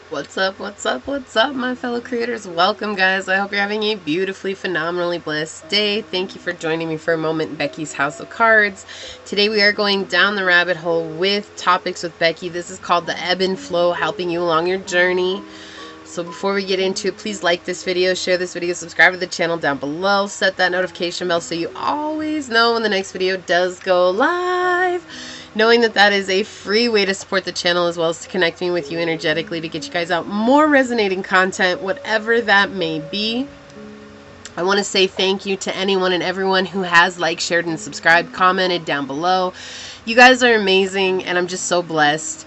What's up, what's up, what's up, my fellow creators? Welcome, guys. I hope you're having a beautifully, phenomenally blessed day. Thank you for joining me for a moment in Becky's House of Cards. Today we are going down the rabbit hole with topics with Becky. This is called the ebb and flow, helping you along your journey. So before we get into it, please like this video, share this video, subscribe to the channel down below, set that notification bell so you always know when the next video does go live. Knowing that that is a free way to support the channel as well as to connect me with you energetically to get you guys out more resonating content, whatever that may be. I want to say thank you to anyone and everyone who has liked, shared, and subscribed, commented down below. You guys are amazing, and I'm just so blessed.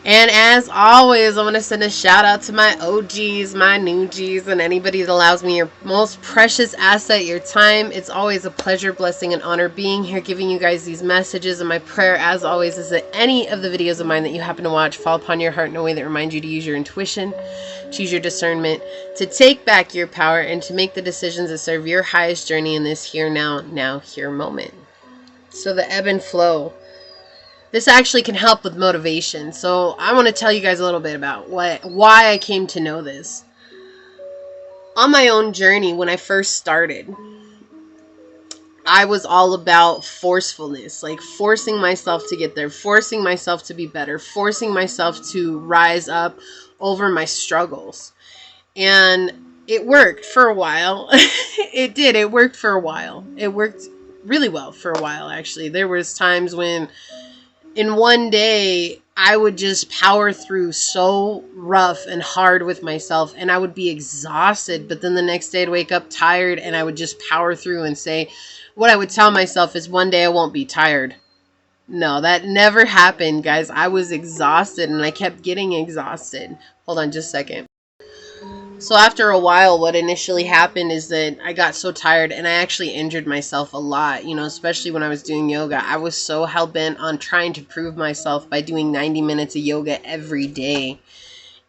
And as always, I want to send a shout out to my OGs, my new Gs, and anybody that allows me your most precious asset, your time. It's always a pleasure, blessing, and honor being here, giving you guys these messages. And my prayer, as always, is that any of the videos of mine that you happen to watch fall upon your heart in a way that reminds you to use your intuition, choose your discernment, to take back your power, and to make the decisions that serve your highest journey in this here, now, here moment. So the ebb and flow. This actually can help with motivation. So I want to tell you guys a little bit about why I came to know this. On my own journey, when I first started, I was all about forcefulness, like forcing myself to get there, forcing myself to be better, forcing myself to rise up over my struggles. And it worked for a while. It did. It worked for a while. It worked really well for a while, actually. There was times when in one day, I would just power through so rough and hard with myself, and I would be exhausted. But then the next day I'd wake up tired, and I would just power through and say, what I would tell myself is one day I won't be tired. No, that never happened, guys. I was exhausted, and I kept getting exhausted. Hold on just a second. So after a while, what initially happened is that I got so tired and I actually injured myself a lot, especially when I was doing yoga. I was so hell-bent on trying to prove myself by doing 90 minutes of yoga every day.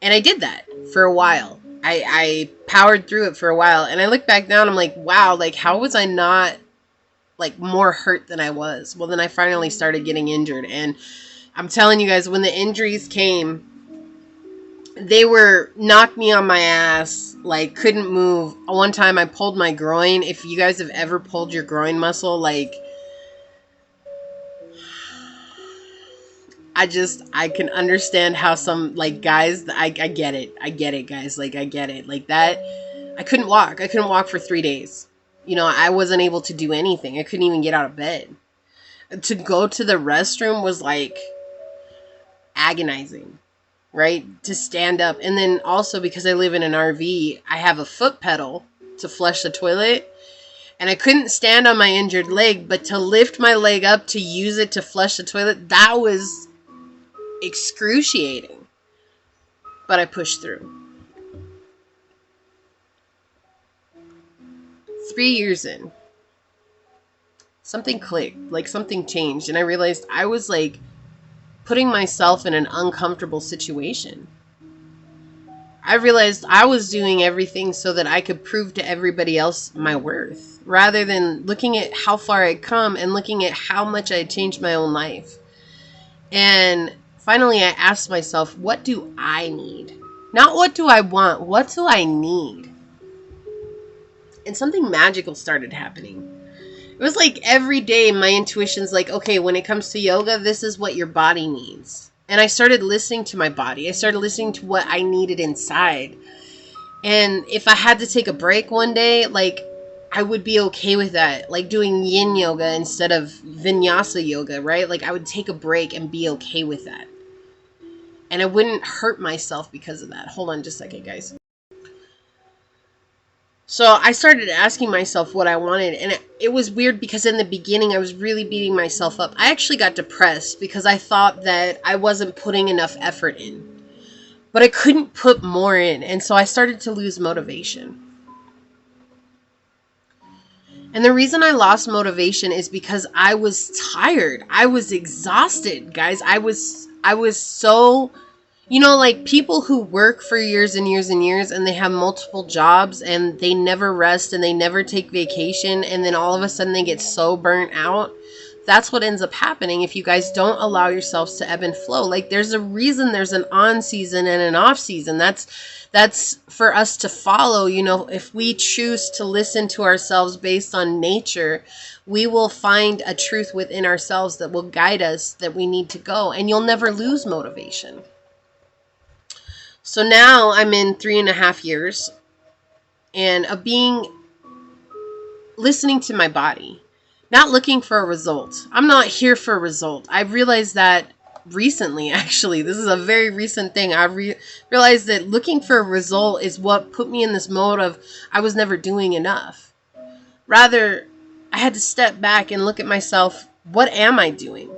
And I did that for a while. I powered through it for a while. And I look back now and I'm like, wow, like how was I not like more hurt than I was? Well, then I finally started getting injured. And I'm telling you guys, when the injuries came, they were knocked me on my ass, like couldn't move. One time I pulled my groin. If you guys have ever pulled your groin muscle, like I can understand how some like guys, I get it. I get it, guys. Like I get it. Like that, I couldn't walk. I couldn't walk for 3 days. I wasn't able to do anything. I couldn't even get out of bed. To go to the restroom was like agonizing. Right? To stand up. And then also because I live in an RV, I have a foot pedal to flush the toilet. And I couldn't stand on my injured leg, but to lift my leg up to use it to flush the toilet, that was excruciating. But I pushed through. 3 years in, something clicked, like something changed. And I realized I was like putting myself in an uncomfortable situation. I realized I was doing everything so that I could prove to everybody else my worth, rather than looking at how far I'd come and looking at how much I had changed my own life. And finally I asked myself, what do I need? Not what do I want, what do I need? And something magical started happening. It was like every day my intuition's like, okay, when it comes to yoga, this is what your body needs. And I started listening to my body. I started listening to what I needed inside. And if I had to take a break one day, like I would be okay with that. Like doing yin yoga instead of vinyasa yoga, right? Like I would take a break and be okay with that. And I wouldn't hurt myself because of that. Hold on just a second, guys. So I started asking myself what I wanted, and it was weird because in the beginning I was really beating myself up. I actually got depressed because I thought that I wasn't putting enough effort in. But I couldn't put more in, and so I started to lose motivation. And the reason I lost motivation is because I was tired. I was exhausted, guys. I was so... like people who work for years and years and years and they have multiple jobs and they never rest and they never take vacation and then all of a sudden they get so burnt out. That's what ends up happening if you guys don't allow yourselves to ebb and flow. Like, there's a reason there's an on season and an off season. That's for us to follow. You know, if we choose to listen to ourselves based on nature, we will find a truth within ourselves that will guide us that we need to go, and you'll never lose motivation. So now I'm in 3.5 years and of listening to my body, not looking for a result. I'm not here for a result. I realized that recently, actually. This is a very recent thing. I realized that looking for a result is what put me in this mode of I was never doing enough. Rather, I had to step back and look at myself. What am I doing?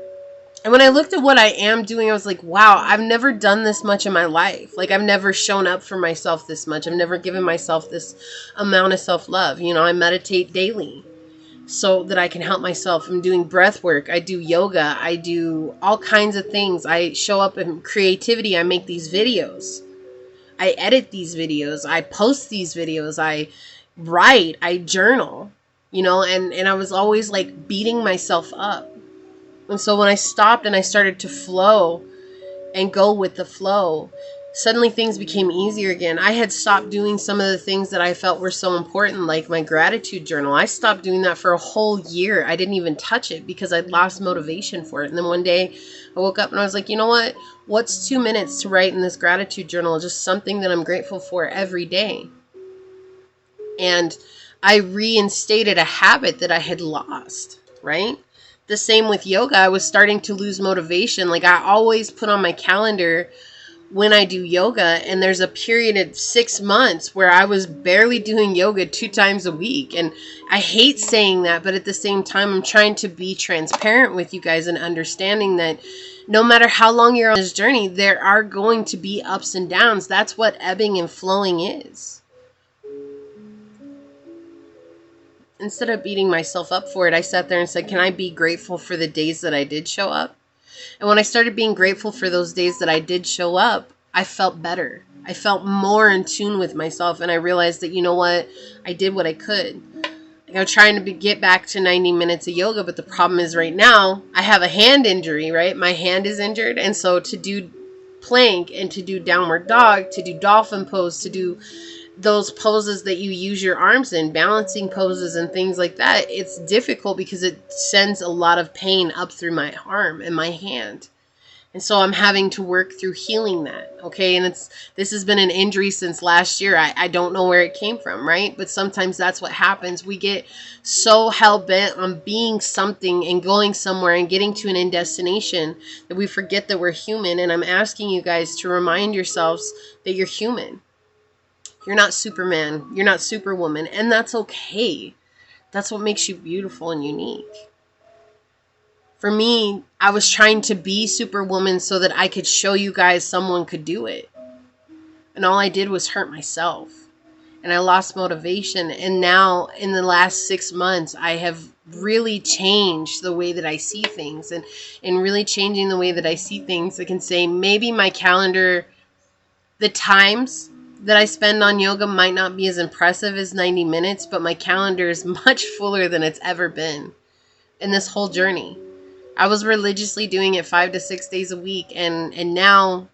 And when I looked at what I am doing, I was like, wow, I've never done this much in my life. Like, I've never shown up for myself this much. I've never given myself this amount of self-love. You know, I meditate daily so that I can help myself. I'm doing breath work. I do yoga. I do all kinds of things. I show up in creativity. I make these videos. I edit these videos. I post these videos. I write. I journal, you know, and I was always like beating myself up. And so when I stopped and I started to flow and go with the flow, suddenly things became easier again. I had stopped doing some of the things that I felt were so important, like my gratitude journal. I stopped doing that for a whole year. I didn't even touch it because I'd lost motivation for it. And then one day I woke up and I was like, you know what? What's 2 minutes to write in this gratitude journal? Just something that I'm grateful for every day. And I reinstated a habit that I had lost, right? The same with yoga. I was starting to lose motivation. Like, I always put on my calendar when I do yoga, and there's a period of 6 months where I was barely doing yoga 2 times a week. And I hate saying that, but at the same time, I'm trying to be transparent with you guys and understanding that no matter how long you're on this journey, there are going to be ups and downs. That's what ebbing and flowing is. Instead of beating myself up for it, I sat there and said, can I be grateful for the days that I did show up? And when I started being grateful for those days that I did show up, I felt better. I felt more in tune with myself. And I realized that, you know what? I did what I could. I'm trying to get back to 90 minutes of yoga. But the problem is right now, I have a hand injury, right? My hand is injured. And so to do plank and to do downward dog, to do dolphin pose, to do those poses that you use your arms in, balancing poses and things like that, it's difficult because it sends a lot of pain up through my arm and my hand. And so I'm having to work through healing that, okay? And this has been an injury since last year. I don't know where it came from, right? But sometimes that's what happens. We get so hell-bent on being something and going somewhere and getting to an end destination that we forget that we're human. And I'm asking you guys to remind yourselves that you're human. You're not Superman. You're not Superwoman. And that's okay. That's what makes you beautiful and unique. For me, I was trying to be Superwoman so that I could show you guys someone could do it. And all I did was hurt myself. And I lost motivation. And now, in the last 6 months, I have really changed the way that I see things. And in really changing the way that I see things, I can say maybe my calendar, the times that I spend on yoga might not be as impressive as 90 minutes, but my calendar is much fuller than it's ever been in this whole journey. I was religiously doing it 5 to 6 days a week, and now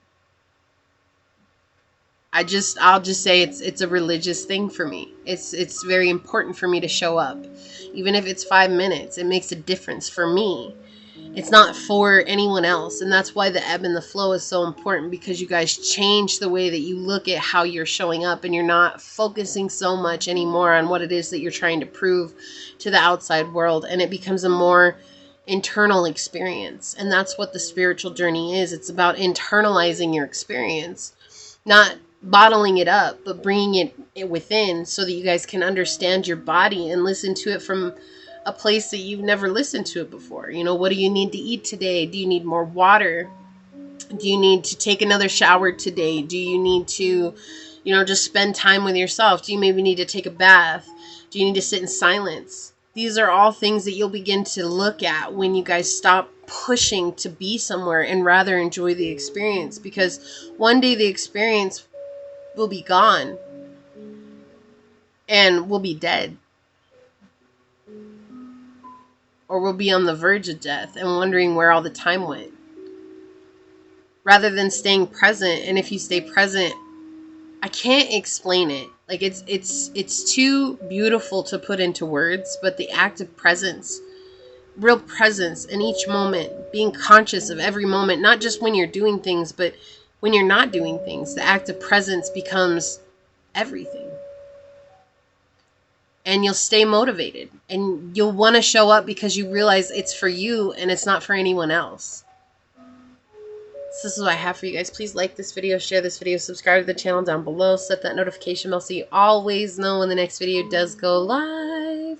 I'll just say it's a religious thing for me. It's very important for me to show up. Even if it's 5 minutes, it makes a difference for me. It's not for anyone else. And that's why the ebb and the flow is so important, because you guys change the way that you look at how you're showing up, and you're not focusing so much anymore on what it is that you're trying to prove to the outside world. And it becomes a more internal experience. And that's what the spiritual journey is. It's about internalizing your experience, not bottling it up, but bringing it within so that you guys can understand your body and listen to it from a place that you've never listened to it before. You know, what do you need to eat today? Do you need more water? Do you need to take another shower today? Do you need to, just spend time with yourself? Do you maybe need to take a bath? Do you need to sit in silence? These are all things that you'll begin to look at when you guys stop pushing to be somewhere and rather enjoy the experience, because one day the experience will be gone and we'll be dead. or we'll be on the verge of death and wondering where all the time went. Rather than staying present. And if you stay present, I can't explain it. Like it's too beautiful to put into words, but the act of presence, real presence in each moment, being conscious of every moment, not just when you're doing things, but when you're not doing things, the act of presence becomes everything. And you'll stay motivated and you'll want to show up because you realize it's for you and it's not for anyone else. So this is what I have for you guys. Please like this video, share this video, subscribe to the channel down below, set that notification bell so you always know when the next video does go live.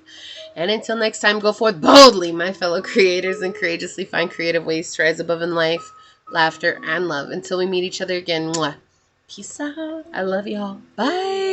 And until next time, go forth boldly, my fellow creators, and courageously find creative ways to rise above in life, laughter, and love. Until we meet each other again, mwah. Peace out. I love y'all. Bye.